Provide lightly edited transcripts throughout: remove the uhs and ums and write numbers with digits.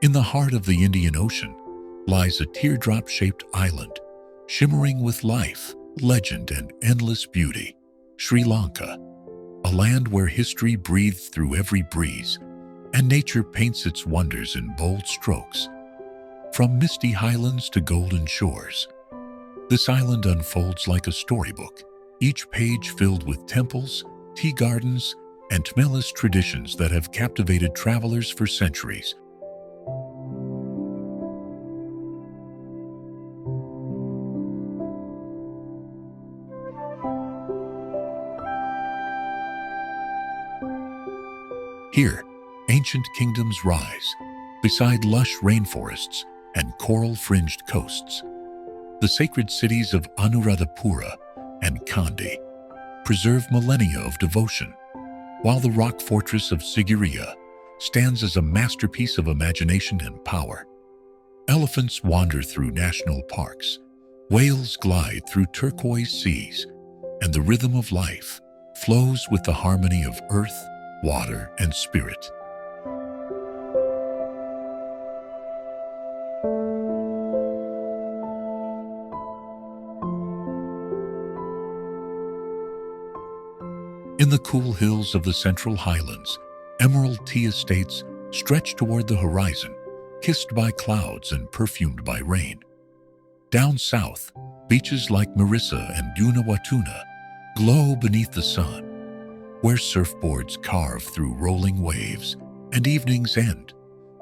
In the heart of the Indian Ocean lies a teardrop-shaped island, shimmering with life, legend, and endless beauty. Sri Lanka, a land where history breathes through every breeze, and nature paints its wonders in bold strokes. From misty highlands to golden shores, this island unfolds like a storybook, each page filled with temples, tea gardens, and timeless traditions that have captivated travelers for centuries. Here, ancient kingdoms rise, beside lush rainforests and coral-fringed coasts. The sacred cities of Anuradhapura and Kandy preserve millennia of devotion, while the rock fortress of Sigiriya stands as a masterpiece of imagination and power. Elephants wander through national parks, whales glide through turquoise seas, and the rhythm of life flows with the harmony of earth, water, and spirit. In the cool hills of the Central Highlands, emerald tea estates stretch toward the horizon, kissed by clouds and perfumed by rain. Down south, beaches like Marissa and Unawatuna glow beneath the sun, where surfboards carve through rolling waves, and evenings end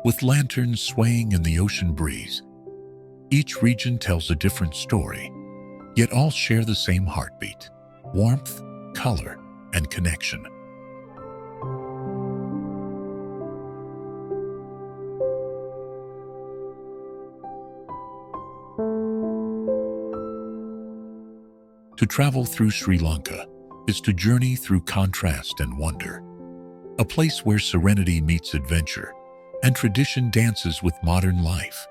with lanterns swaying in the ocean breeze. Each region tells a different story, yet all share the same heartbeat: warmth, color, and connection. To travel through Sri Lanka is to journey through contrast and wonder, a place where serenity meets adventure and tradition dances with modern life.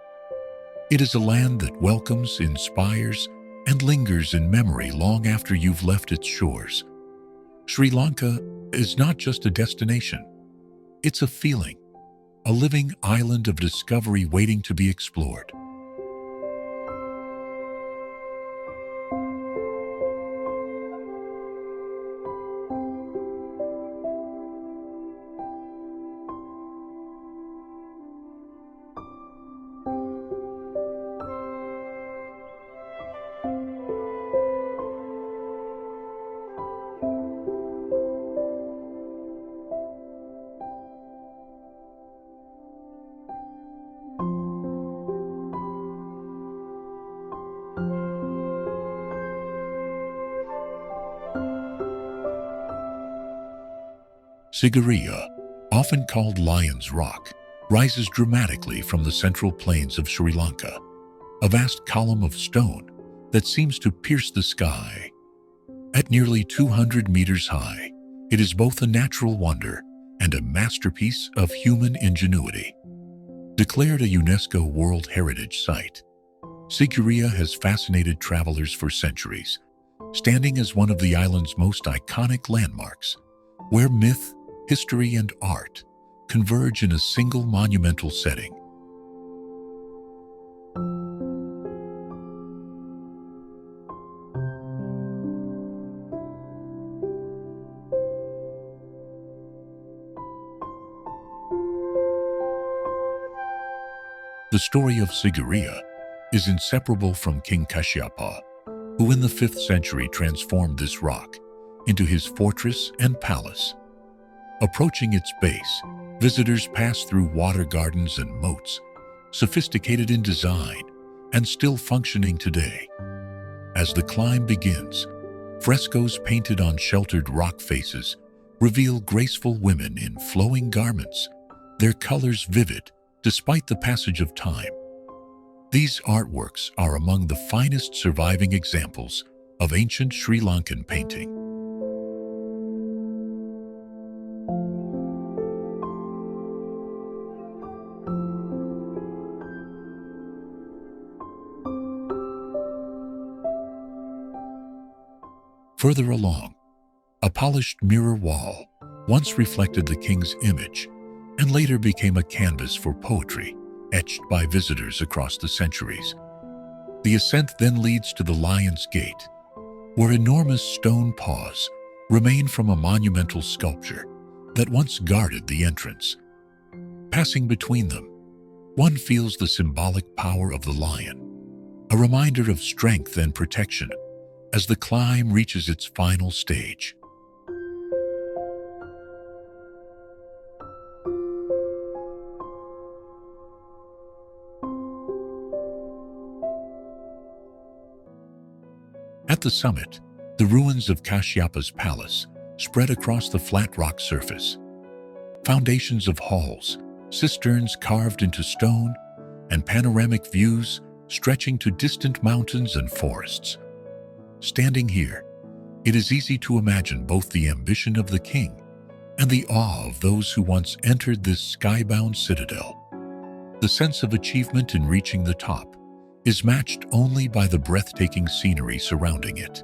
It is a land that welcomes, inspires, and lingers in memory long after you've left its shores. Sri Lanka is not just a destination, it's a feeling, a living island of discovery waiting to be explored. Sigiriya, often called Lion's Rock, rises dramatically from the central plains of Sri Lanka, a vast column of stone that seems to pierce the sky. At nearly 200 meters high, it is both a natural wonder and a masterpiece of human ingenuity. Declared a UNESCO World Heritage Site, Sigiriya has fascinated travelers for centuries, standing as one of the island's most iconic landmarks, where myth, history, and art converge in a single monumental setting. The story of Sigiriya is inseparable from King Kashyapa, who in the 5th century transformed this rock into his fortress and palace. Approaching its base, visitors pass through water gardens and moats, sophisticated in design and still functioning today. As the climb begins, frescoes painted on sheltered rock faces reveal graceful women in flowing garments, their colors vivid despite the passage of time. These artworks are among the finest surviving examples of ancient Sri Lankan painting. Further along, a polished mirror wall once reflected the king's image and later became a canvas for poetry, etched by visitors across the centuries. The ascent then leads to the Lion's Gate, where enormous stone paws remain from a monumental sculpture that once guarded the entrance. Passing between them, one feels the symbolic power of the lion, a reminder of strength and protection as the climb reaches its final stage. At the summit, the ruins of Kasyapa's palace spread across the flat rock surface. Foundations of halls, cisterns carved into stone, and panoramic views stretching to distant mountains and forests. Standing here, it is easy to imagine both the ambition of the king and the awe of those who once entered this skybound citadel. The sense of achievement in reaching the top is matched only by the breathtaking scenery surrounding it.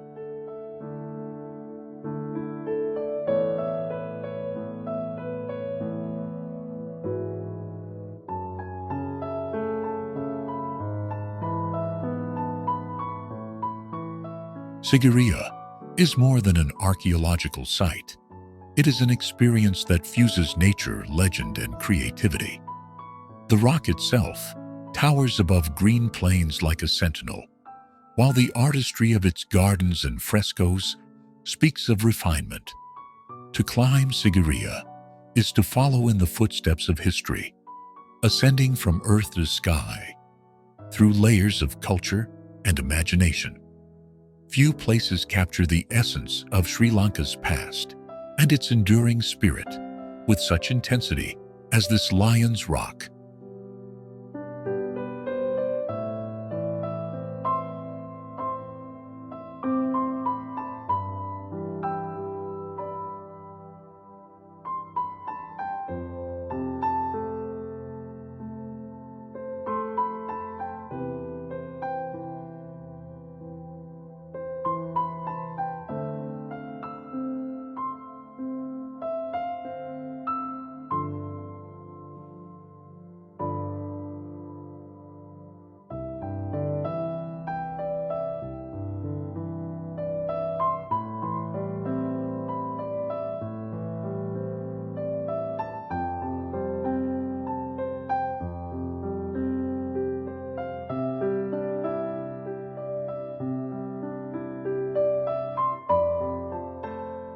Sigiriya is more than an archaeological site. It is an experience that fuses nature, legend, and creativity. The rock itself towers above green plains like a sentinel, while the artistry of its gardens and frescoes speaks of refinement. To climb Sigiriya is to follow in the footsteps of history, ascending from earth to sky, through layers of culture and imagination. Few places capture the essence of Sri Lanka's past and its enduring spirit with such intensity as this Lion's Rock.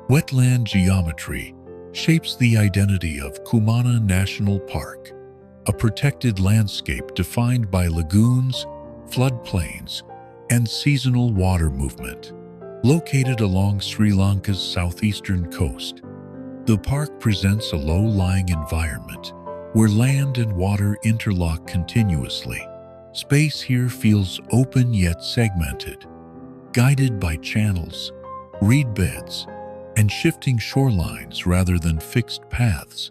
Wetland geometry shapes the identity of Kumana National Park, a protected landscape defined by lagoons, floodplains, and seasonal water movement. Located along Sri Lanka's southeastern coast, the park presents a low-lying environment where land and water interlock continuously. Space here feels open yet segmented, guided by channels, reed beds, and shifting shorelines rather than fixed paths.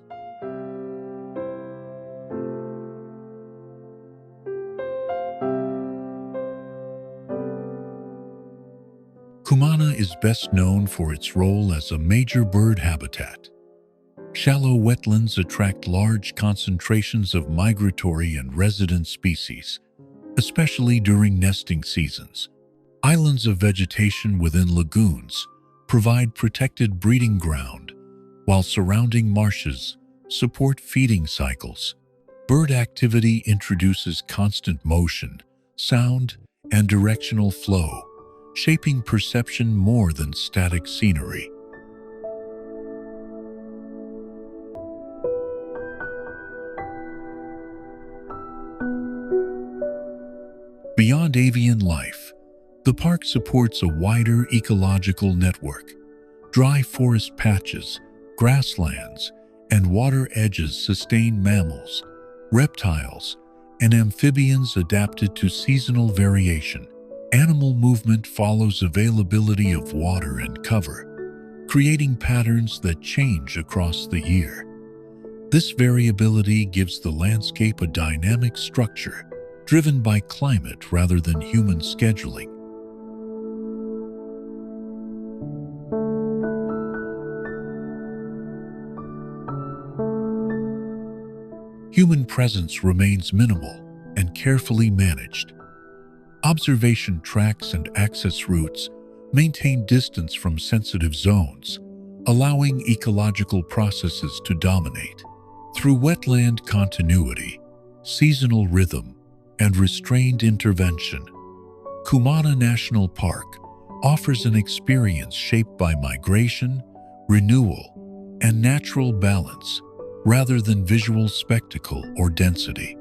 Kumana is best known for its role as a major bird habitat. Shallow wetlands attract large concentrations of migratory and resident species, especially during nesting seasons. Islands of vegetation within lagoons provide protected breeding ground, while surrounding marshes support feeding cycles. Bird activity introduces constant motion, sound, and directional flow, shaping perception more than static scenery. Beyond avian life, the park supports a wider ecological network. Dry forest patches, grasslands, and water edges sustain mammals, reptiles, and amphibians adapted to seasonal variation. Animal movement follows availability of water and cover, creating patterns that change across the year. This variability gives the landscape a dynamic structure, driven by climate rather than human scheduling. human presence remains minimal and carefully managed. Observation tracks and access routes maintain distance from sensitive zones, allowing ecological processes to dominate. Through wetland continuity, seasonal rhythm, and restrained intervention, Kumana National Park offers an experience shaped by migration, renewal, and natural balance rather than visual spectacle or density.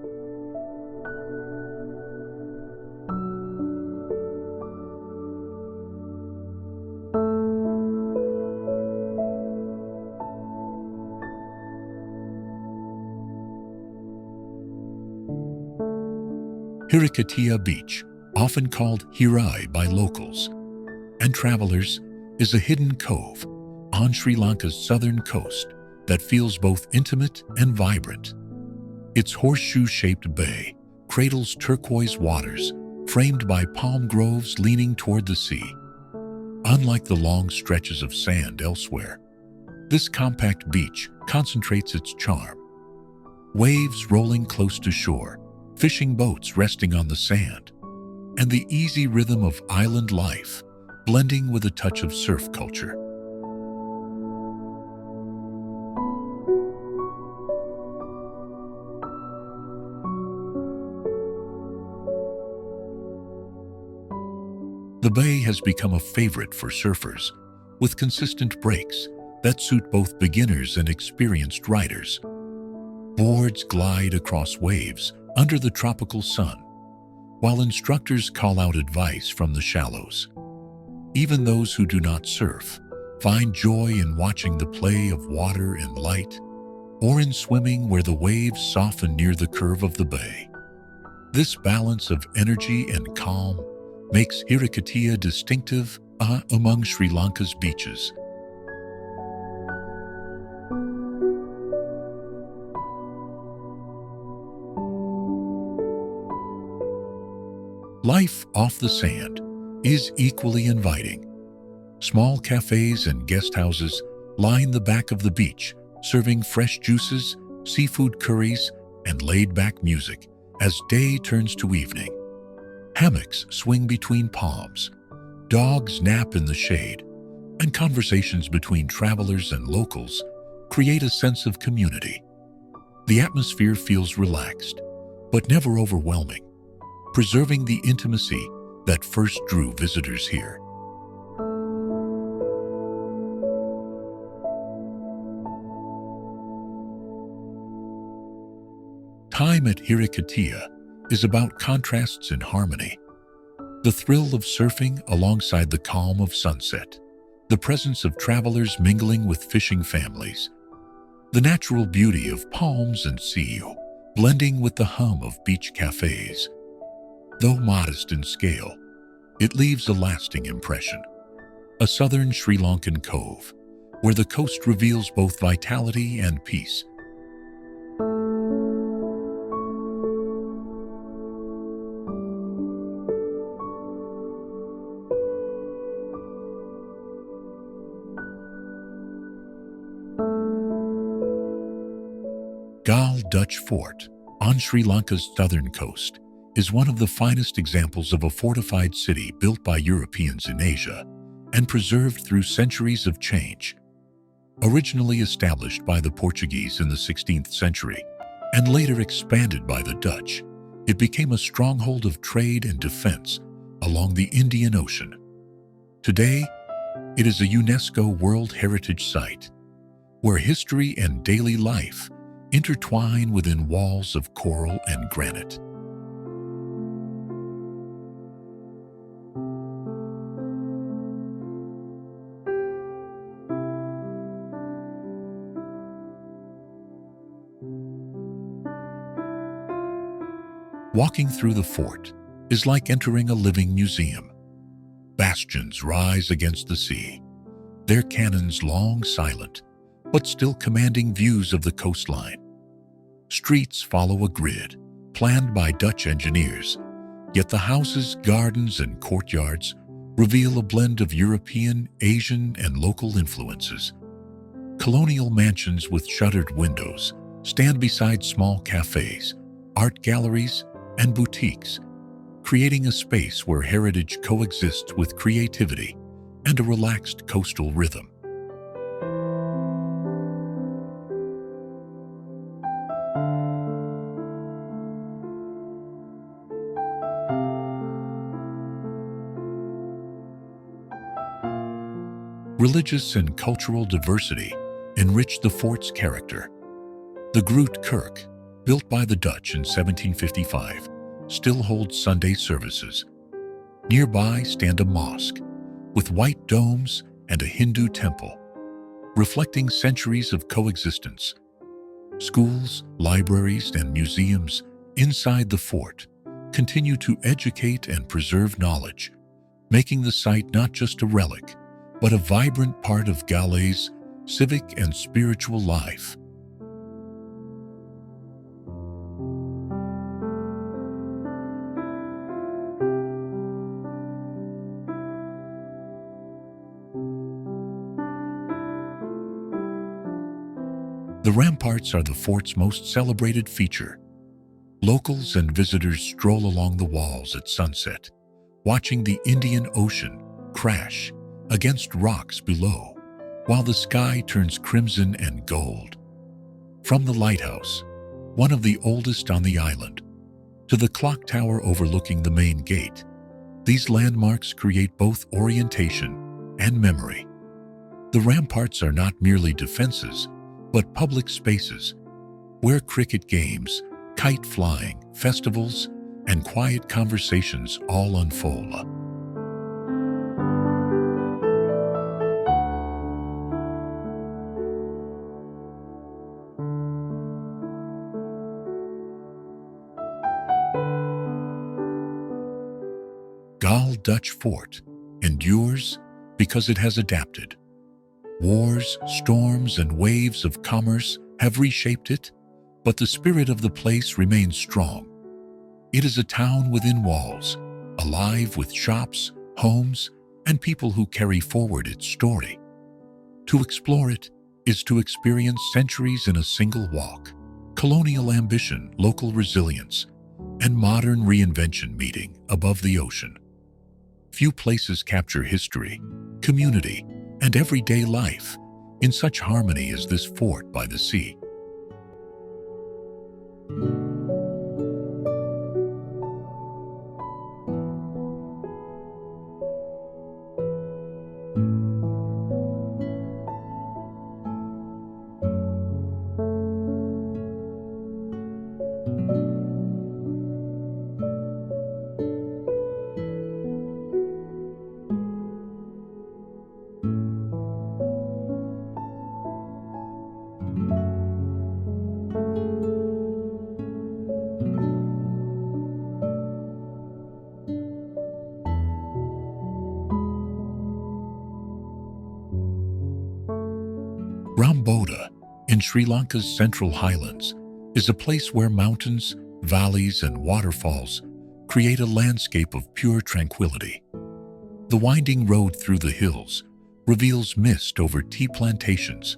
Hirikatia Beach, often called Hirai by locals and travelers, is a hidden cove on Sri Lanka's southern coast that feels both intimate and vibrant. Its horseshoe-shaped bay cradles turquoise waters framed by palm groves leaning toward the sea. Unlike the long stretches of sand elsewhere, this compact beach concentrates its charm. Waves rolling close to shore, fishing boats resting on the sand, and the easy rhythm of island life blending with a touch of surf culture. The bay has become a favorite for surfers, with consistent breaks that suit both beginners and experienced riders. Boards glide across waves under the tropical sun, while instructors call out advice from the shallows. Even those who do not surf find joy in watching the play of water and light, or in swimming where the waves soften near the curve of the bay. This balance of energy and calm makes Hirikatia distinctive among Sri Lanka's beaches. Life off the sand is equally inviting. Small cafes and guest houses line the back of the beach, serving fresh juices, seafood curries, and laid-back music as day turns to evening. Hammocks swing between palms, dogs nap in the shade, and conversations between travelers and locals create a sense of community. The atmosphere feels relaxed, but never overwhelming, preserving the intimacy that first drew visitors here. Time at Hirikatia is about contrasts in harmony. The thrill of surfing alongside the calm of sunset, the presence of travelers mingling with fishing families, the natural beauty of palms and sea blending with the hum of beach cafes. Though modest in scale, it leaves a lasting impression. A southern Sri Lankan cove, where the coast reveals both vitality and peace. Gal Dutch Fort, on Sri Lanka's southern coast, is one of the finest examples of a fortified city built by Europeans in Asia and preserved through centuries of change. Originally established by the Portuguese in the 16th century and later expanded by the Dutch, it became a stronghold of trade and defense along the Indian Ocean. Today, it is a UNESCO World Heritage Site, where history and daily life intertwine within walls of coral and granite. Walking through the fort is like entering a living museum. Bastions rise against the sea, their cannons long silent, but still commanding views of the coastline. Streets follow a grid planned by Dutch engineers, yet the houses, gardens, and courtyards reveal a blend of European, Asian, and local influences. Colonial mansions with shuttered windows stand beside small cafes, art galleries, and boutiques, creating a space where heritage coexists with creativity and a relaxed coastal rhythm. Religious and cultural diversity enrich the fort's character. The Groot Kerk, built by the Dutch in 1755, still holds Sunday services. Nearby stand a mosque with white domes and a Hindu temple, reflecting centuries of coexistence. Schools, libraries, and museums inside the fort continue to educate and preserve knowledge, making the site not just a relic, but a vibrant part of Galé's civic and spiritual life. The ramparts are the fort's most celebrated feature. Locals and visitors stroll along the walls at sunset, watching the Indian Ocean crash against rocks below, while the sky turns crimson and gold. From the lighthouse, one of the oldest on the island, to the clock tower overlooking the main gate, these landmarks create both orientation and memory. The ramparts are not merely defenses, but public spaces where cricket games, kite flying, festivals, and quiet conversations all unfold. Gaal Dutch Fort endures because it has adapted. Wars, storms, and waves of commerce have reshaped it, but the spirit of the place remains strong. It is a town within walls, alive with shops, homes, and people who carry forward its story. To explore it is to experience centuries in a single walk, colonial ambition, local resilience, and modern reinvention meeting above the ocean. Few places capture history, community, and everyday life in such harmony as this fort by the sea. Ramboda, in Sri Lanka's central highlands, is a place where mountains, valleys, and waterfalls create a landscape of pure tranquility. The winding road through the hills reveals mist over tea plantations,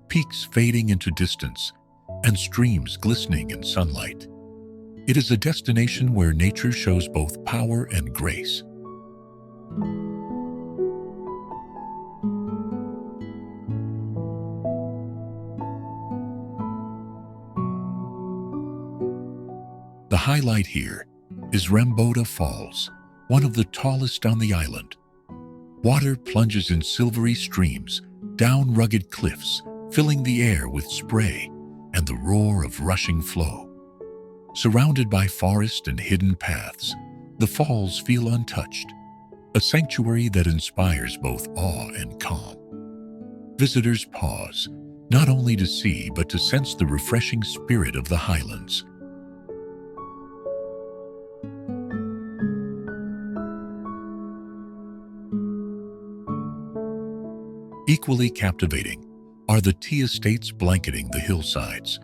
peaks fading into distance, and streams glistening in sunlight. It is a destination where nature shows both power and grace. The highlight here is Ramboda Falls, one of the tallest on the island. Water plunges in silvery streams down rugged cliffs, filling the air with spray and the roar of rushing flow. Surrounded by forest and hidden paths, the falls feel untouched, a sanctuary that inspires both awe and calm. Visitors pause, not only to see but to sense the refreshing spirit of the highlands. Equally captivating are the tea estates blanketing the hillsides.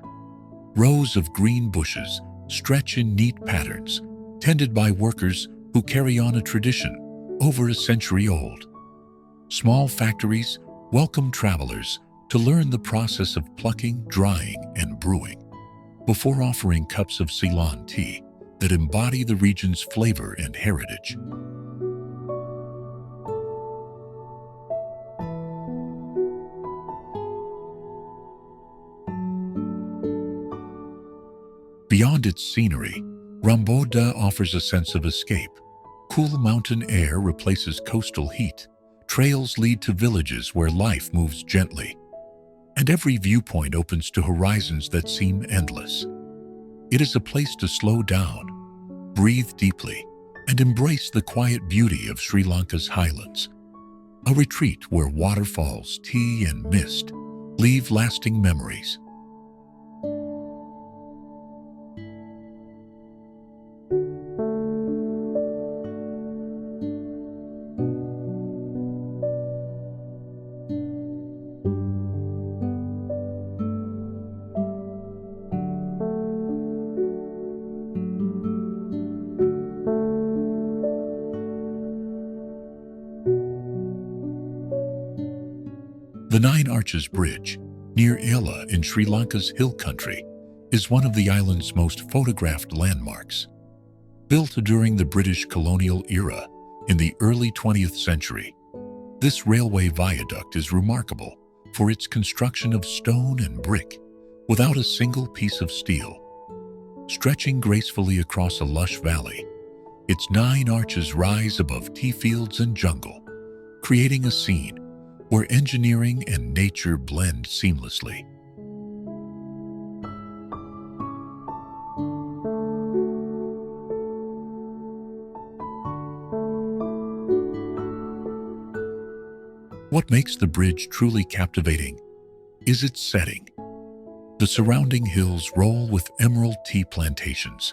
Rows of green bushes stretch in neat patterns, tended by workers who carry on a tradition over a century old. Small factories welcome travelers to learn the process of plucking, drying, and brewing. before offering cups of Ceylon tea that embody the region's flavor and heritage. Beyond its scenery, Ramboda offers a sense of escape. Cool mountain air replaces coastal heat. Trails lead to villages where life moves gently, and every viewpoint opens to horizons that seem endless. It is a place to slow down, breathe deeply, and embrace the quiet beauty of Sri Lanka's highlands. A retreat where waterfalls, tea, and mist leave lasting memories. The Nine Arches Bridge, near Ela in Sri Lanka's hill country, is one of the island's most photographed landmarks. Built during the British colonial era in the early 20th century, this railway viaduct is remarkable for its construction of stone and brick without a single piece of steel. Stretching gracefully across a lush valley, its 9 arches rise above tea fields and jungle, creating a scene where engineering and nature blend seamlessly. What makes the bridge truly captivating is its setting. The surrounding hills roll with emerald tea plantations,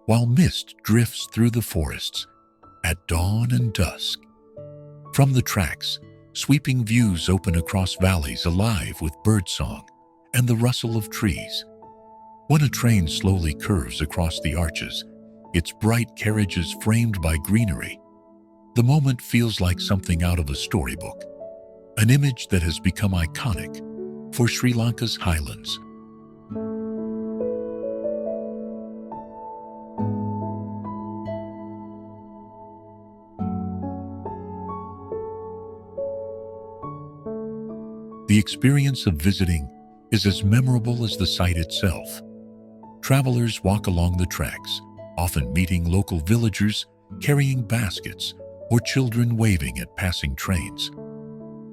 while mist drifts through the forests at dawn and dusk. From the tracks, sweeping views open across valleys alive with birdsong and the rustle of trees. When a train slowly curves across the arches, its bright carriages framed by greenery, the moment feels like something out of a storybook, an image that has become iconic for Sri Lanka's highlands. The experience of visiting is as memorable as the site itself. Travelers walk along the tracks, often meeting local villagers carrying baskets or children waving at passing trains.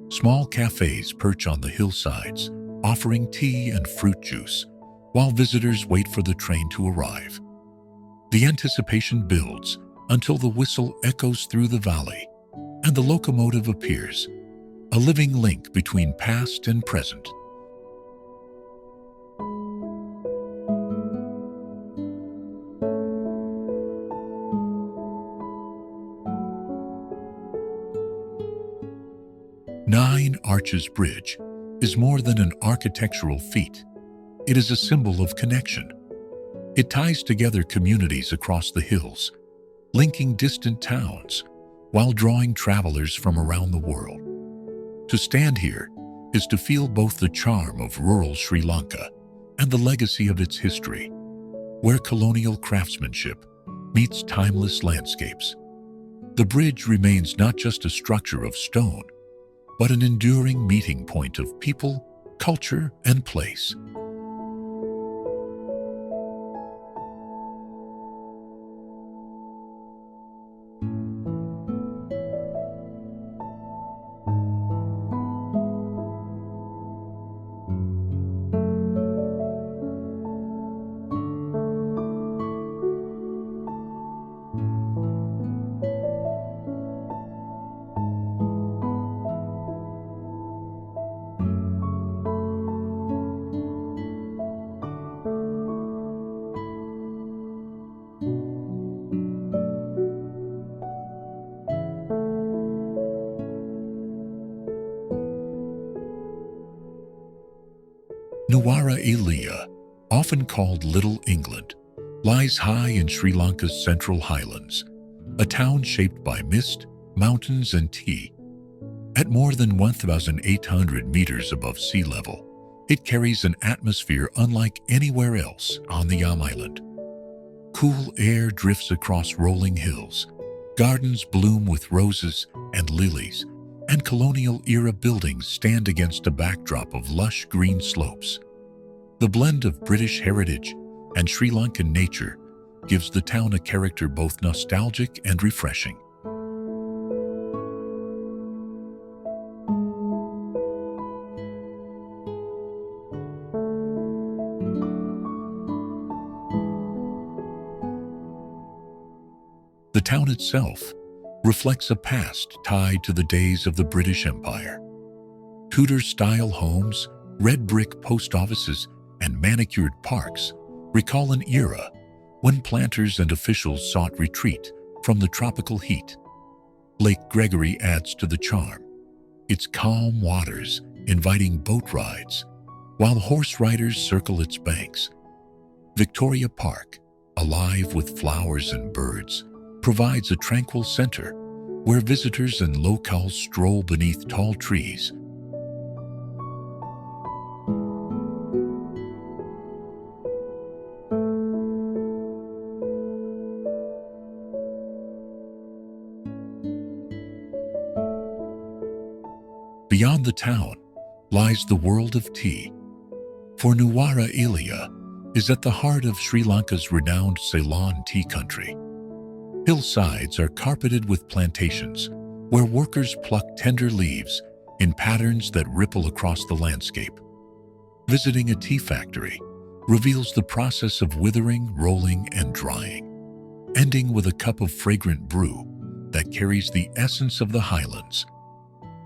Small cafes perch on the hillsides, offering tea and fruit juice, while visitors wait for the train to arrive. The anticipation builds until the whistle echoes through the valley and the locomotive appears, a living link between past and present. Nine Arches Bridge is more than an architectural feat. It is a symbol of connection. It ties together communities across the hills, linking distant towns while drawing travelers from around the world. To stand here is to feel both the charm of rural Sri Lanka and the legacy of its history, where colonial craftsmanship meets timeless landscapes. The bridge remains not just a structure of stone, but an enduring meeting point of people, culture, and place. Nuwara Eliya, often called Little England, lies high in Sri Lanka's central highlands, a town shaped by mist, mountains, and tea. At more than 1,800 meters above sea level, It carries an atmosphere unlike anywhere else on the island. Cool air drifts across rolling hills, gardens bloom with roses and lilies, and colonial-era buildings stand against a backdrop of lush green slopes. The blend of British heritage and Sri Lankan nature gives the town a character both nostalgic and refreshing. The town itself reflects a past tied to the days of the British Empire. Tudor-style homes, red brick post offices, and manicured parks recall an era when planters and officials sought retreat from the tropical heat. Lake Gregory adds to the charm, its calm waters inviting boat rides, while horse riders circle its banks. Victoria Park, alive with flowers and birds, provides a tranquil center where visitors and locals stroll beneath tall trees. Beyond the town lies the world of tea, for Nuwara Eliya is at the heart of Sri Lanka's renowned Ceylon tea country. Hillsides are carpeted with plantations where workers pluck tender leaves in patterns that ripple across the landscape. Visiting a tea factory reveals the process of withering, rolling, and drying, ending with a cup of fragrant brew that carries the essence of the highlands.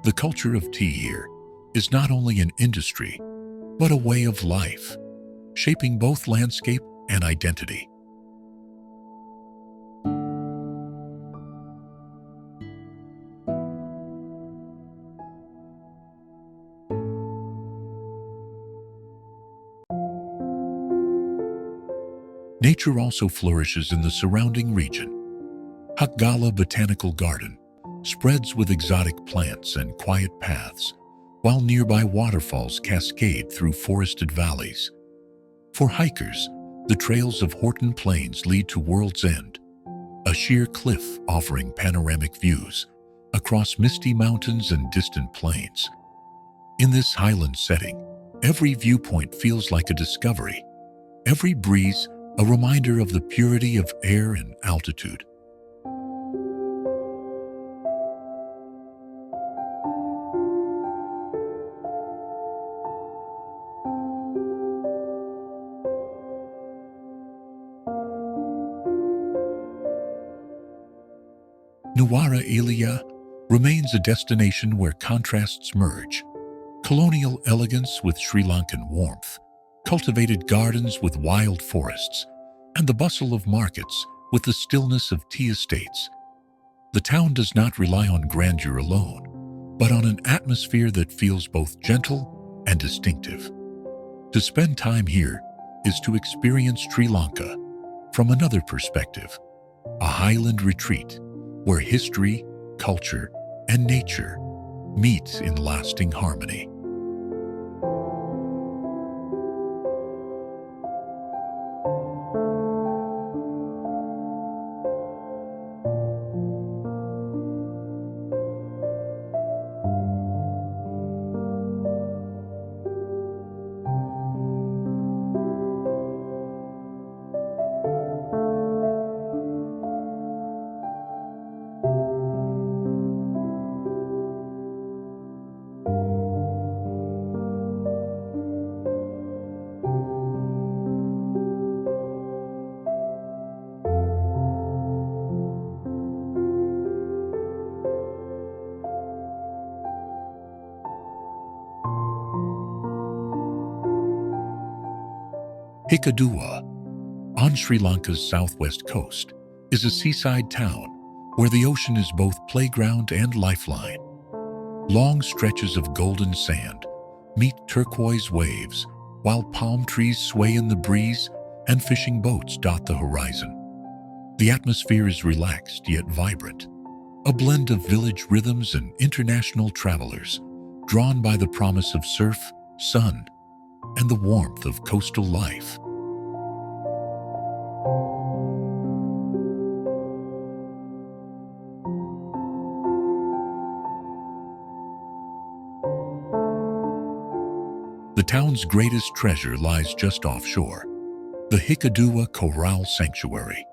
The culture of tea here is not only an industry, but a way of life, shaping both landscape and identity. Nature also flourishes in the surrounding region. Hakgala Botanical Garden spreads with exotic plants and quiet paths, while nearby waterfalls cascade through forested valleys. For hikers, the trails of Horton Plains lead to World's End, a sheer cliff offering panoramic views across misty mountains and distant plains. In this highland setting, every viewpoint feels like a discovery, every breeze a reminder of the purity of air and altitude. Nuwara Eliya remains a destination where contrasts merge: colonial elegance with Sri Lankan warmth, cultivated gardens with wild forests, and the bustle of markets with the stillness of tea estates. The town does not rely on grandeur alone, but on an atmosphere that feels both gentle and distinctive. To spend time here is to experience Sri Lanka from another perspective, a highland retreat where history, culture, and nature meet in lasting harmony. Hikkaduwa, on Sri Lanka's southwest coast, is a seaside town where the ocean is both playground and lifeline. Long stretches of golden sand meet turquoise waves, while palm trees sway in the breeze and fishing boats dot the horizon. The atmosphere is relaxed yet vibrant, a blend of village rhythms and international travelers drawn by the promise of surf, sun, and the warmth of coastal life. The town's greatest treasure lies just offshore, the Hikkaduwa Coral Sanctuary.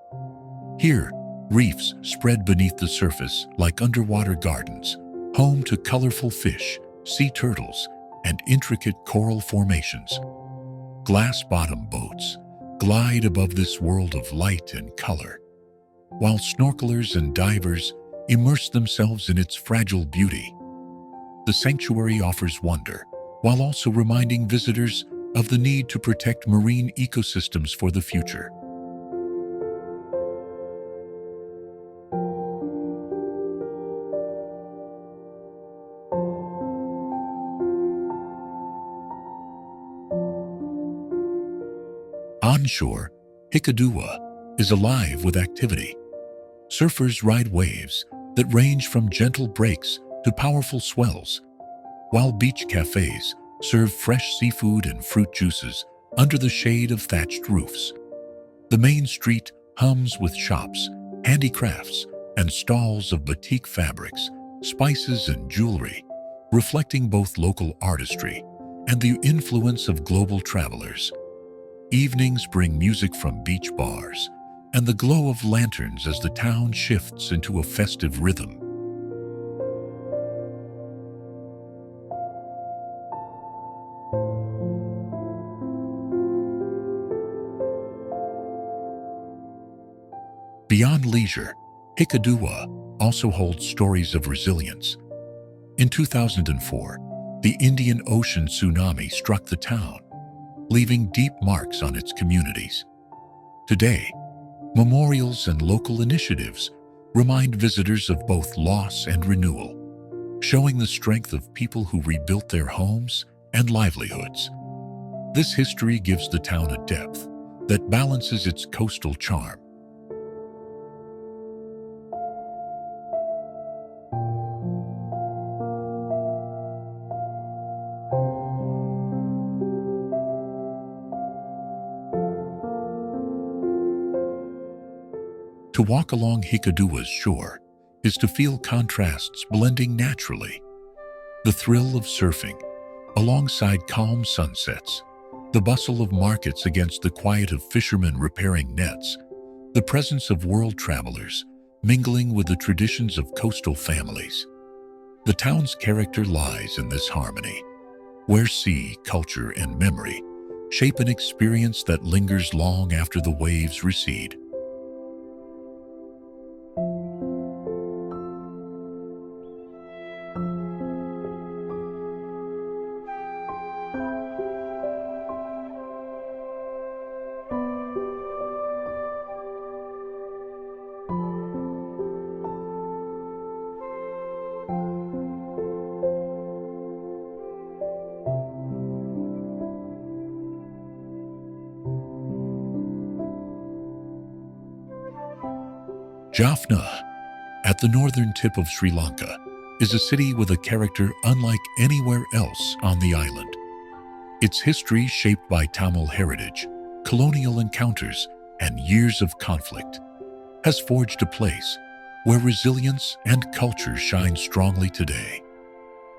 Here, reefs spread beneath the surface like underwater gardens, home to colorful fish, sea turtles, and intricate coral formations. Glass-bottom boats glide above this world of light and color, while snorkelers and divers immerse themselves in its fragile beauty. The sanctuary offers wonder, while also reminding visitors of the need to protect marine ecosystems for the future. Onshore, Hikkaduwa is alive with activity. Surfers ride waves that range from gentle breaks to powerful swells, while beach cafes serve fresh seafood and fruit juices under the shade of thatched roofs. The main street hums with shops, handicrafts, and stalls of batik fabrics, spices, and jewelry, reflecting both local artistry and the influence of global travelers. Evenings bring music from beach bars and the glow of lanterns as the town shifts into a festive rhythm. Beyond leisure, Hikkaduwa also holds stories of resilience. In 2004, the Indian Ocean tsunami struck the town, leaving deep marks on its communities. Today, memorials and local initiatives remind visitors of both loss and renewal, showing the strength of people who rebuilt their homes and livelihoods. This history gives the town a depth that balances its coastal charm. To walk along Hikkaduwa's shore is to feel contrasts blending naturally. The thrill of surfing, alongside calm sunsets, the bustle of markets against the quiet of fishermen repairing nets, the presence of world travelers mingling with the traditions of coastal families. The town's character lies in this harmony, where sea, culture, and memory shape an experience that lingers long after the waves recede. Jaffna, at the northern tip of Sri Lanka, is a city with a character unlike anywhere else on the island. Its history, shaped by Tamil heritage, colonial encounters, and years of conflict, has forged a place where resilience and culture shine strongly today.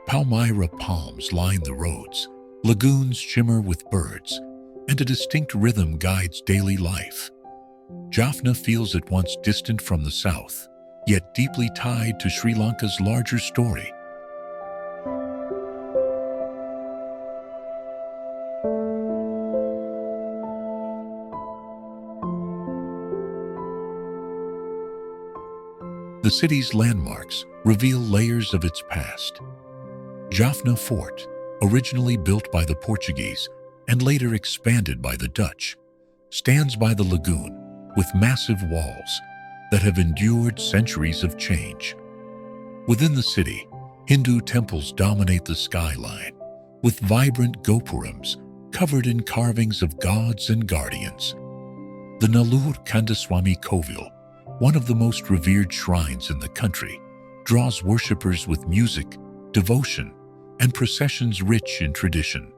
Palmyra palms line the roads, lagoons shimmer with birds, and a distinct rhythm guides daily life. Jaffna feels at once distant from the south, yet deeply tied to Sri Lanka's larger story. The city's landmarks reveal layers of its past. Jaffna Fort, originally built by the Portuguese and later expanded by the Dutch, stands by the lagoon with massive walls that have endured centuries of change. Within the city, Hindu temples dominate the skyline, with vibrant gopurams covered in carvings of gods and guardians. The Nallur Kandaswamy Kovil, one of the most revered shrines in the country, draws worshippers with music, devotion, and processions rich in tradition.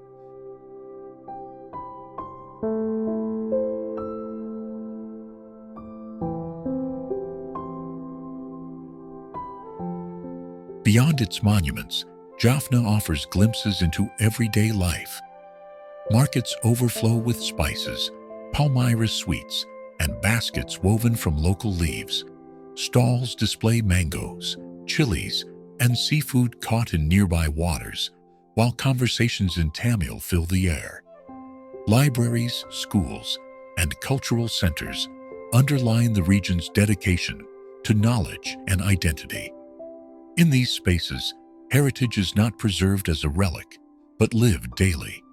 Beyond its monuments, Jaffna offers glimpses into everyday life. Markets overflow with spices, palmyra sweets, and baskets woven from local leaves. Stalls display mangoes, chilies, and seafood caught in nearby waters, while conversations in Tamil fill the air. Libraries, schools, and cultural centers underline the region's dedication to knowledge and identity. In these spaces, heritage is not preserved as a relic, but lived daily.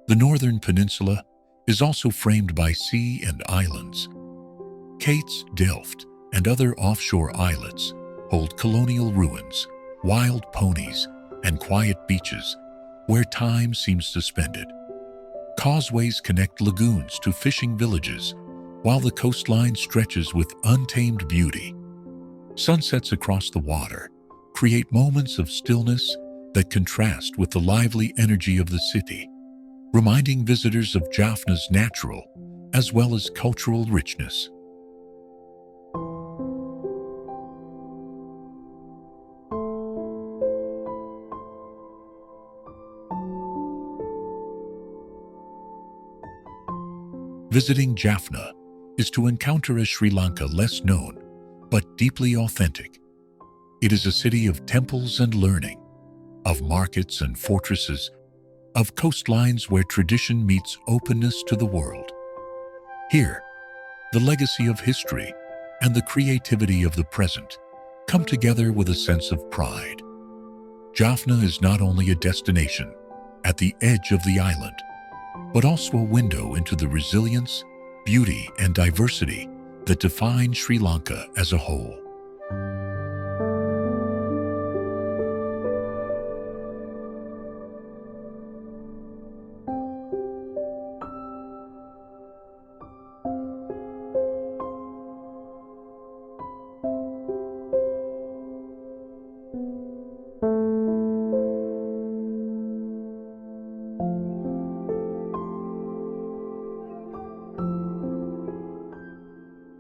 The northern peninsula is also framed by sea and islands. Kate's, Delft, and other offshore islets hold colonial ruins, wild ponies, and quiet beaches where time seems suspended. Causeways connect lagoons to fishing villages, while the coastline stretches with untamed beauty. Sunsets across the water create moments of stillness that contrast with the lively energy of the city, reminding visitors of Jaffna's natural as well as cultural richness. Visiting Jaffna is to encounter a Sri Lanka less known, but deeply authentic. It is a city of temples and learning, of markets and fortresses, of coastlines where tradition meets openness to the world. Here, the legacy of history and the creativity of the present come together with a sense of pride. Jaffna is not only a destination at the edge of the island, but also a window into the resilience, beauty, and diversity that define Sri Lanka as a whole.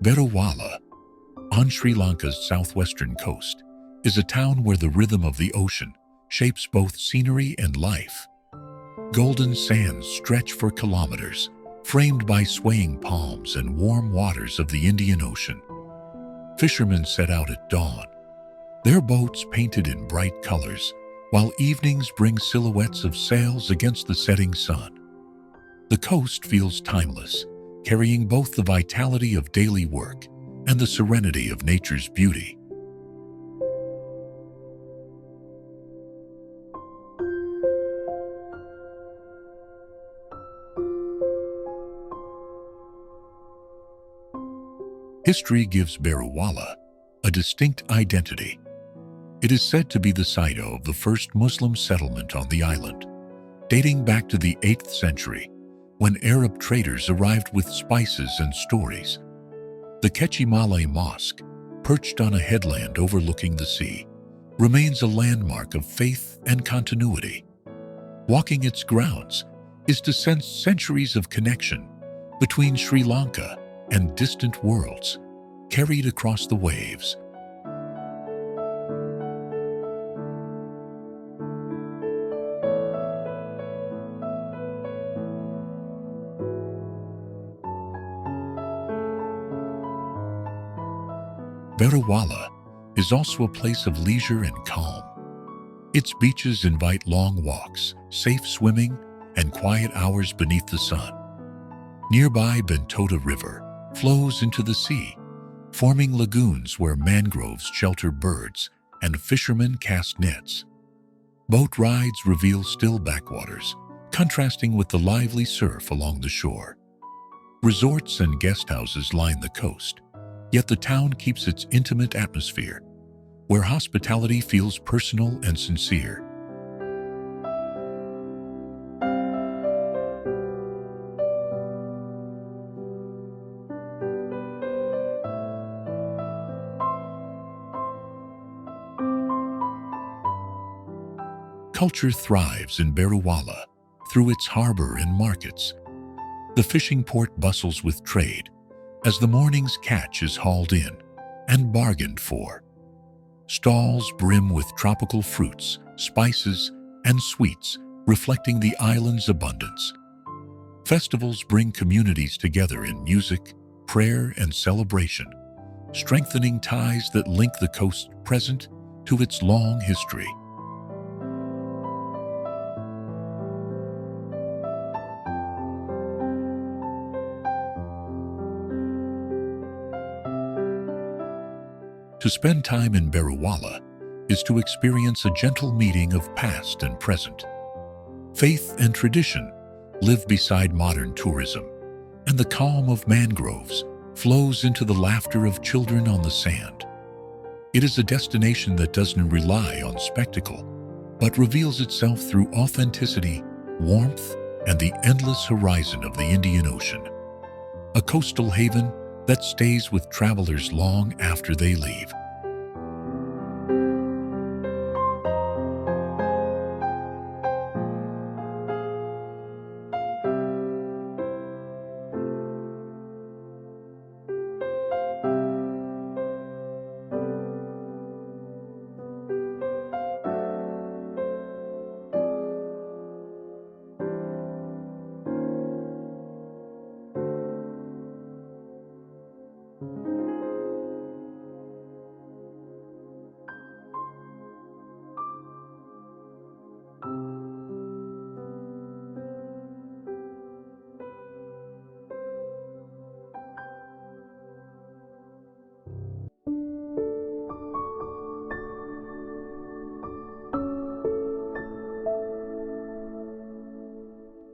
Verawala, on Sri Lanka's southwestern coast, is a town where the rhythm of the ocean shapes both scenery and life. Golden sands stretch for kilometers, framed by swaying palms and warm waters of the Indian Ocean. Fishermen set out at dawn, their boats painted in bright colors, while evenings bring silhouettes of sails against the setting sun. The coast feels timeless, carrying both the vitality of daily work and the serenity of nature's beauty. History gives Berawala a distinct identity. It is said to be the site of the first Muslim settlement on the island, dating back to the 8th century, when Arab traders arrived with spices and stories. The Kechimale Mosque, perched on a headland overlooking the sea, remains a landmark of faith and continuity. Walking its grounds is to sense centuries of connection between Sri Lanka and distant worlds, carried across the waves. Verawala is also a place of leisure and calm. Its beaches invite long walks, safe swimming, and quiet hours beneath the sun. Nearby Bentota River flows into the sea, forming lagoons where mangroves shelter birds and fishermen cast nets. Boat rides reveal still backwaters, contrasting with the lively surf along the shore. Resorts and guest houses line the coast, yet the town keeps its intimate atmosphere, where hospitality feels personal and sincere. Culture thrives in Beruwala through its harbor and markets. The fishing port bustles with trade as the morning's catch is hauled in and bargained for. Stalls brim with tropical fruits, spices, and sweets, reflecting the island's abundance. Festivals bring communities together in music, prayer, and celebration, strengthening ties that link the coast's present to its long history. To spend time in Beruwala is to experience a gentle meeting of past and present. Faith and tradition live beside modern tourism, and the calm of mangroves flows into the laughter of children on the sand. It is a destination that doesn't rely on spectacle, but reveals itself through authenticity, warmth, and the endless horizon of the Indian Ocean. A coastal haven that stays with travelers long after they leave.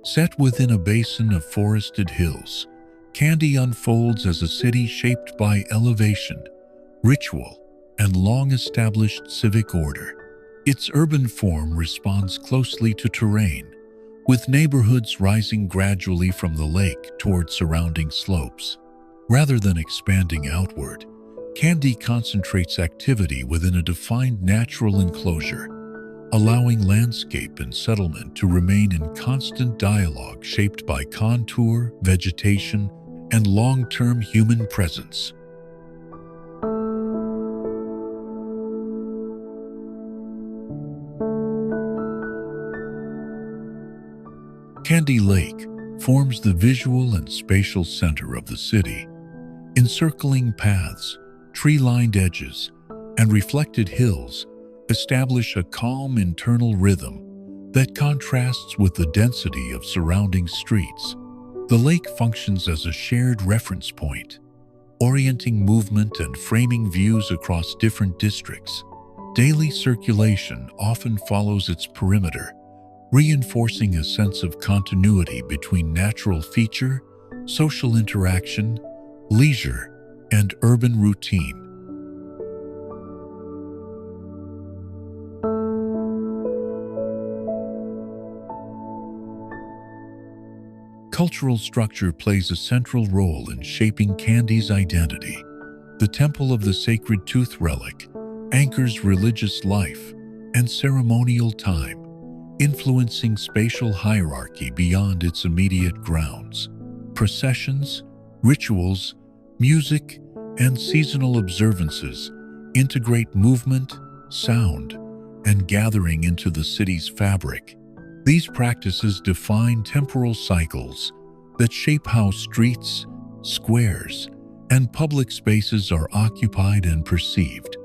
Set within a basin of forested hills, Kandy unfolds as a city shaped by elevation, ritual, and long-established civic order. Its urban form responds closely to terrain, with neighborhoods rising gradually from the lake toward surrounding slopes. Rather than expanding outward, Kandy concentrates activity within a defined natural enclosure, allowing landscape and settlement to remain in constant dialogue shaped by contour, vegetation, and long-term human presence. Kandy Lake forms the visual and spatial center of the city. Encircling paths, tree-lined edges, and reflected hills establish a calm internal rhythm that contrasts with the density of surrounding streets. The lake functions as a shared reference point, orienting movement and framing views across different districts. Daily circulation often follows its perimeter, reinforcing a sense of continuity between natural feature, social interaction, leisure, and urban routine. Cultural structure plays a central role in shaping Kandy's identity. The Temple of the Sacred Tooth Relic anchors religious life and ceremonial time, influencing spatial hierarchy beyond its immediate grounds. Processions, rituals, music, and seasonal observances integrate movement, sound, and gathering into the city's fabric. These practices define temporal cycles that shape how streets, squares, and public spaces are occupied and perceived.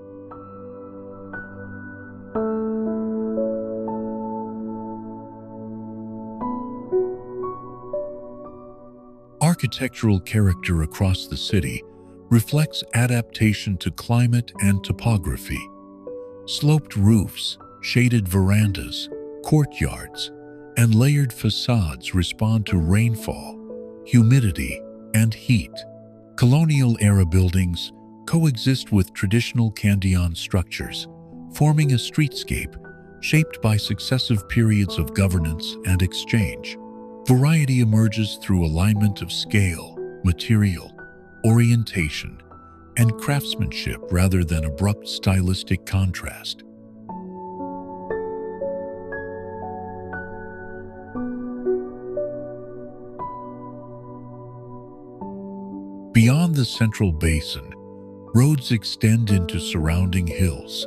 Architectural character across the city reflects adaptation to climate and topography. Sloped roofs, shaded verandas, courtyards, and layered facades respond to rainfall, humidity, and heat. Colonial-era buildings coexist with traditional Kandyan structures, forming a streetscape shaped by successive periods of governance and exchange. Variety emerges through alignment of scale, material, orientation, and craftsmanship rather than abrupt stylistic contrast. the central basin, roads extend into surrounding hills,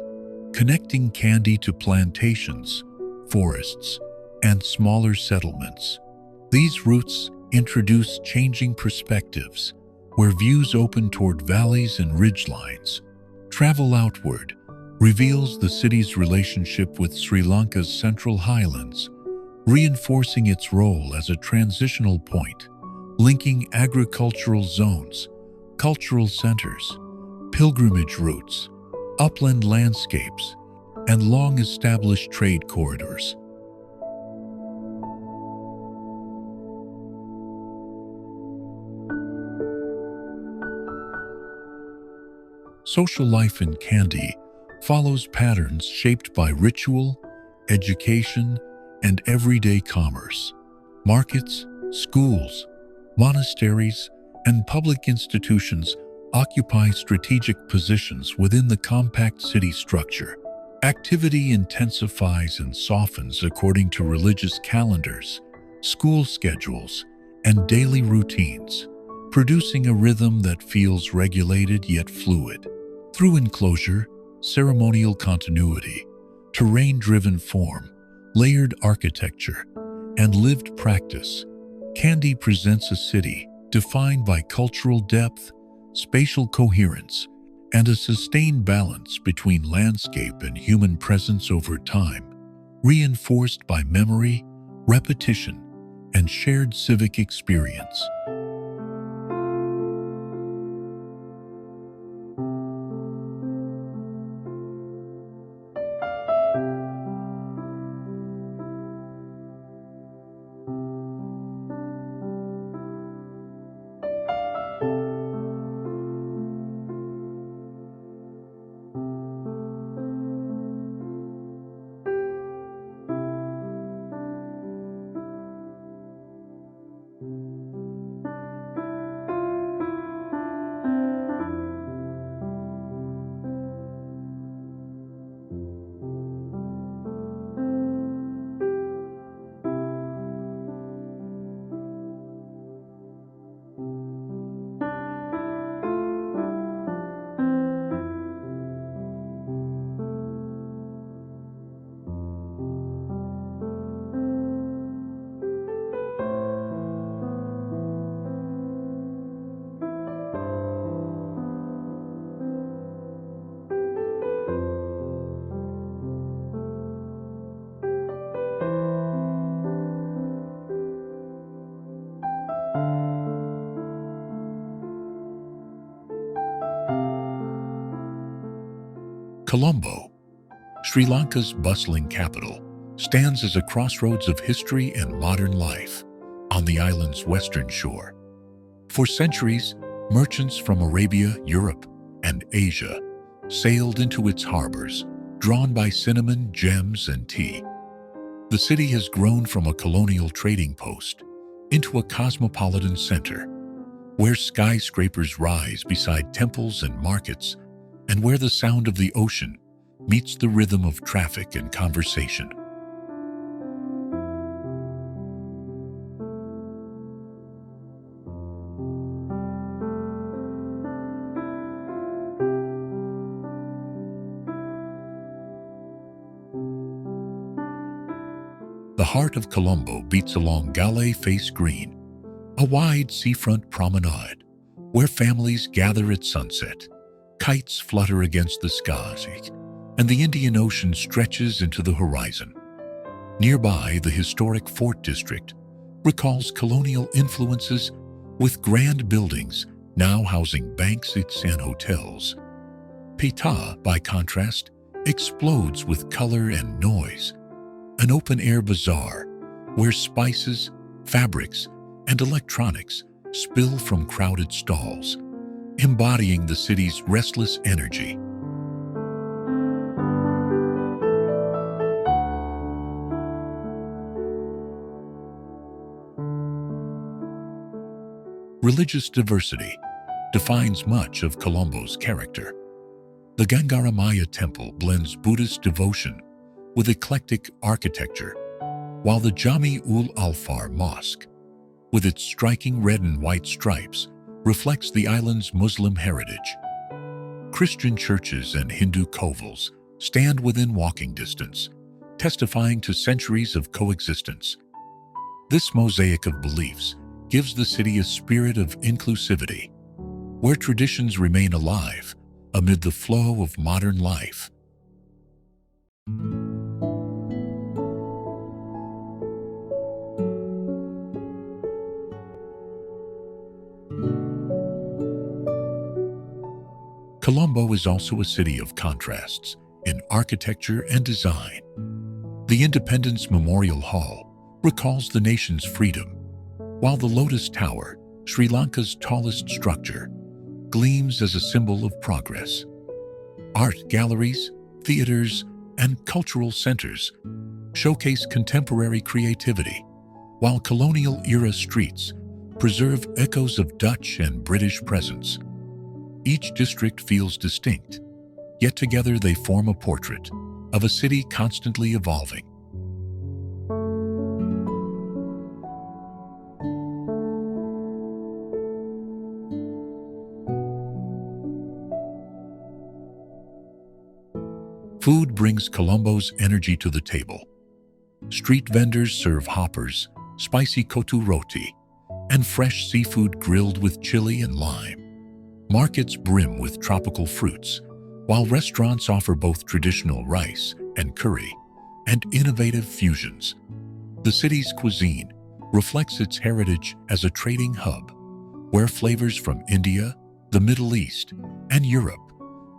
connecting Kandy to plantations, forests, and smaller settlements. These routes introduce changing perspectives, where views open toward valleys and ridgelines. Travel outward reveals the city's relationship with Sri Lanka's central highlands, reinforcing its role as a transitional point, linking agricultural zones, cultural centers, pilgrimage routes, upland landscapes, and long-established trade corridors. Social life in Kandy follows patterns shaped by ritual, education, and everyday commerce. Markets, schools, monasteries, and public institutions occupy strategic positions within the compact city structure. Activity intensifies and softens according to religious calendars, school schedules, and daily routines, producing a rhythm that feels regulated yet fluid. Through enclosure, ceremonial continuity, terrain-driven form, layered architecture, and lived practice, Kandy presents a city defined by cultural depth, spatial coherence, and a sustained balance between landscape and human presence over time, reinforced by memory, repetition, and shared civic experience. Colombo, Sri Lanka's bustling capital, stands as a crossroads of history and modern life on the island's western shore. For centuries, merchants from Arabia, Europe, and Asia sailed into its harbors, drawn by cinnamon, gems, and tea. The city has grown from a colonial trading post into a cosmopolitan center, where skyscrapers rise beside temples and markets, and where the sound of the ocean meets the rhythm of traffic and conversation. The heart of Colombo beats along Gale Face Green, a wide seafront promenade where families gather at sunset. Kites flutter against the skies, and the Indian Ocean stretches into the horizon. Nearby, the historic Fort District recalls colonial influences with grand buildings now housing banks and hotels. Pita, by contrast, explodes with color and noise, an open-air bazaar where spices, fabrics, and electronics spill from crowded stalls, embodying the city's restless energy. Religious diversity defines much of Colombo's character. The Gangaramaya Temple blends Buddhist devotion with eclectic architecture, while the Jami ul Alfar Mosque, with its striking red and white stripes, reflects the island's Muslim heritage. Christian churches and Hindu kovals stand within walking distance, testifying to centuries of coexistence. This mosaic of beliefs gives the city a spirit of inclusivity, where traditions remain alive amid the flow of modern life. Colombo is also a city of contrasts in architecture and design. The Independence Memorial Hall recalls the nation's freedom, while the Lotus Tower, Sri Lanka's tallest structure, gleams as a symbol of progress. Art galleries, theaters, and cultural centers showcase contemporary creativity, while colonial-era streets preserve echoes of Dutch and British presence. Each district feels distinct, yet together they form a portrait of a city constantly evolving. Food brings Colombo's energy to the table. Street vendors serve hoppers, spicy kotu roti, and fresh seafood grilled with chili and lime. Markets brim with tropical fruits, while restaurants offer both traditional rice and curry and innovative fusions. The city's cuisine reflects its heritage as a trading hub, where flavors from India, the Middle East, and Europe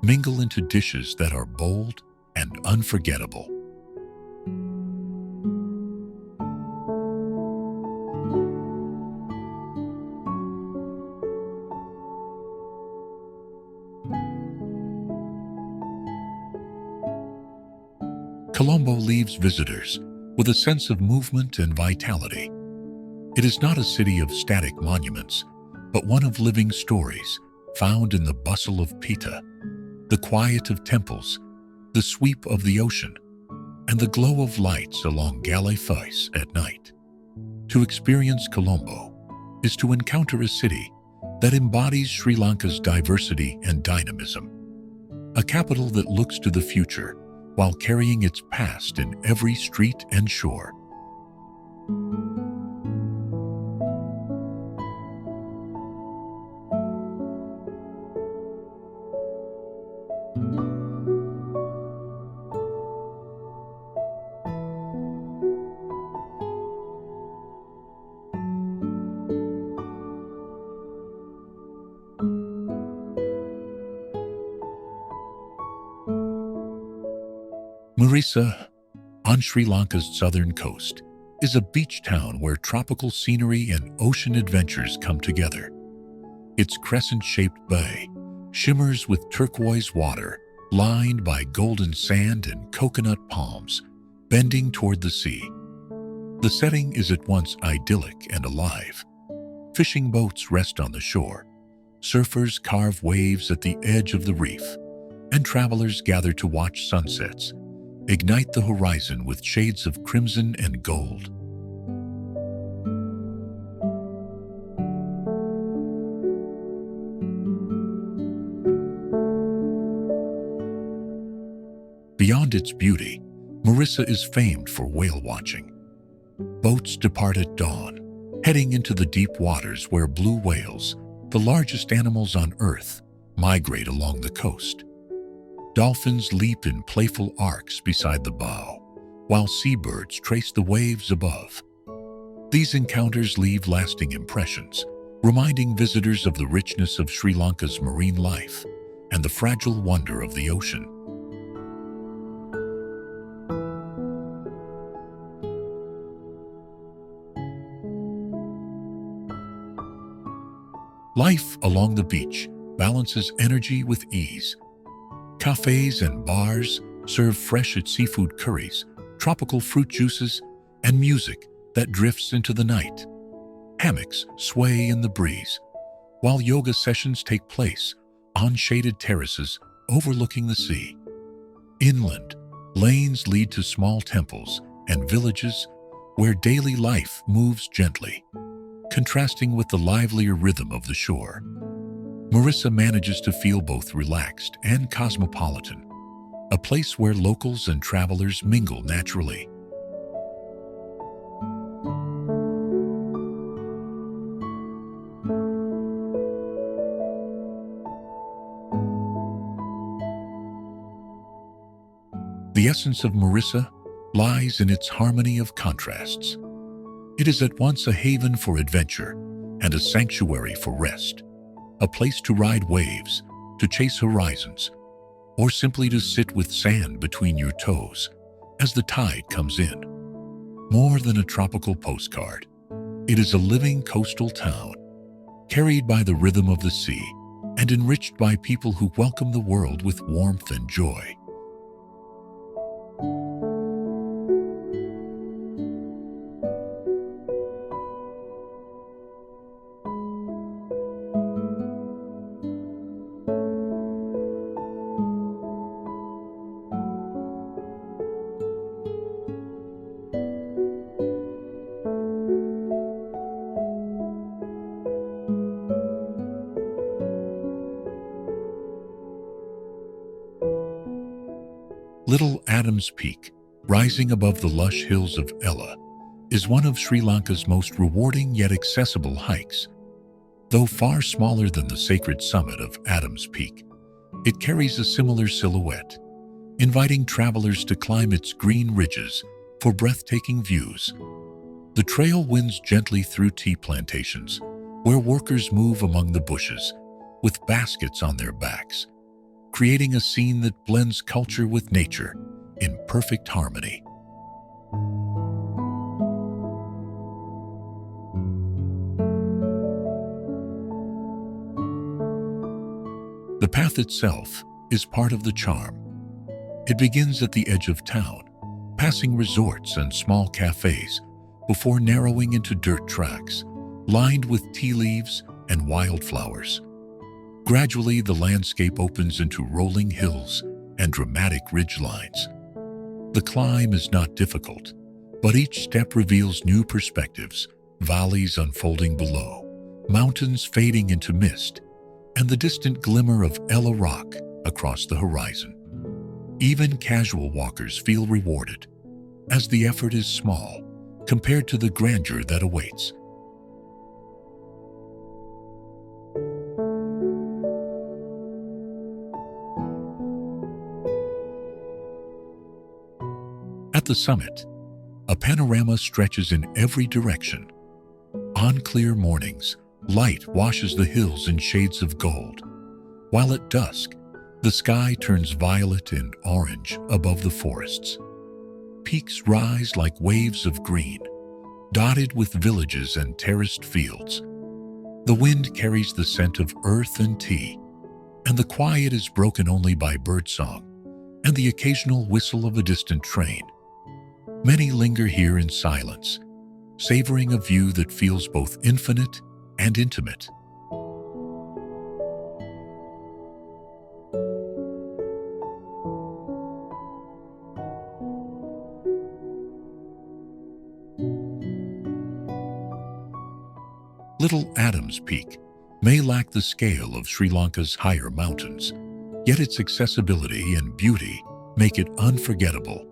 mingle into dishes that are bold and unforgettable. Colombo leaves visitors with a sense of movement and vitality. It is not a city of static monuments, but one of living stories found in the bustle of Pita, the quiet of temples, the sweep of the ocean, and the glow of lights along Galifais at night. To experience Colombo is to encounter a city that embodies Sri Lanka's diversity and dynamism, a capital that looks to the future while carrying its past in every street and shore. Immerse, on Sri Lanka's southern coast, is a beach town where tropical scenery and ocean adventures come together. Its crescent-shaped bay shimmers with turquoise water, lined by golden sand and coconut palms, bending toward the sea. The setting is at once idyllic and alive. Fishing boats rest on the shore, surfers carve waves at the edge of the reef, and travelers gather to watch sunsets ignite the horizon with shades of crimson and gold. Beyond its beauty, Immerse is famed for whale watching. Boats depart at dawn, heading into the deep waters where blue whales, the largest animals on Earth, migrate along the coast. Dolphins leap in playful arcs beside the bow, while seabirds trace the waves above. These encounters leave lasting impressions, reminding visitors of the richness of Sri Lanka's marine life and the fragile wonder of the ocean. Life along the beach balances energy with ease. Cafes and bars serve fresh seafood curries, tropical fruit juices, and music that drifts into the night. Hammocks sway in the breeze, while yoga sessions take place on shaded terraces overlooking the sea. Inland, lanes lead to small temples and villages where daily life moves gently. contrasting with the livelier rhythm of the shore. Marissa manages to feel both relaxed and cosmopolitan, a place where locals and travelers mingle naturally. The essence of Marissa lies in its harmony of contrasts. It is at once a haven for adventure and a sanctuary for rest, a place to ride waves, to chase horizons, or simply to sit with sand between your toes as the tide comes in. More than a tropical postcard, it is a living coastal town, carried by the rhythm of the sea and enriched by people who welcome the world with warmth and joy. Little Adam's Peak, rising above the lush hills of Ella, is one of Sri Lanka's most rewarding yet accessible hikes. Though far smaller than the sacred summit of Adam's Peak, it carries a similar silhouette, inviting travelers to climb its green ridges for breathtaking views. The trail winds gently through tea plantations, where workers move among the bushes with baskets on their backs, creating a scene that blends culture with nature in perfect harmony. The path itself is part of the charm. It begins at the edge of town, passing resorts and small cafes before narrowing into dirt tracks lined with tea leaves and wildflowers. Gradually, the landscape opens into rolling hills and dramatic ridgelines. The climb is not difficult, but each step reveals new perspectives, valleys unfolding below, mountains fading into mist, and the distant glimmer of Ella Rock across the horizon. Even casual walkers feel rewarded, as the effort is small compared to the grandeur that awaits. At the summit, a panorama stretches in every direction. On clear mornings, light washes the hills in shades of gold, while at dusk, the sky turns violet and orange above the forests. Peaks rise like waves of green, dotted with villages and terraced fields. The wind carries the scent of earth and tea, and the quiet is broken only by birdsong and the occasional whistle of a distant train. Many linger here in silence, savoring a view that feels both infinite and intimate. Little Adam's Peak may lack the scale of Sri Lanka's higher mountains, yet its accessibility and beauty make it unforgettable.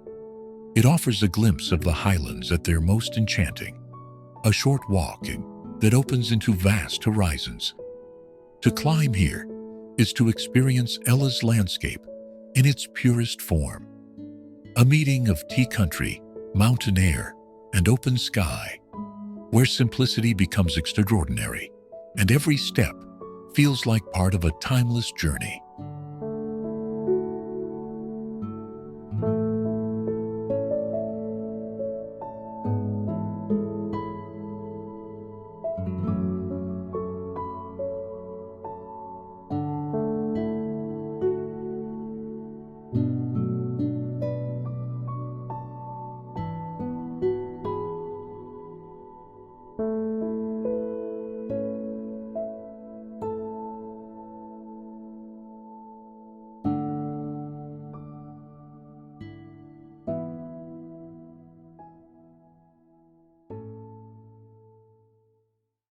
It offers a glimpse of the highlands at their most enchanting, a short walk that opens into vast horizons. To climb here is to experience Ella's landscape in its purest form, a meeting of tea country, mountain air, and open sky, where simplicity becomes extraordinary, and every step feels like part of a timeless journey.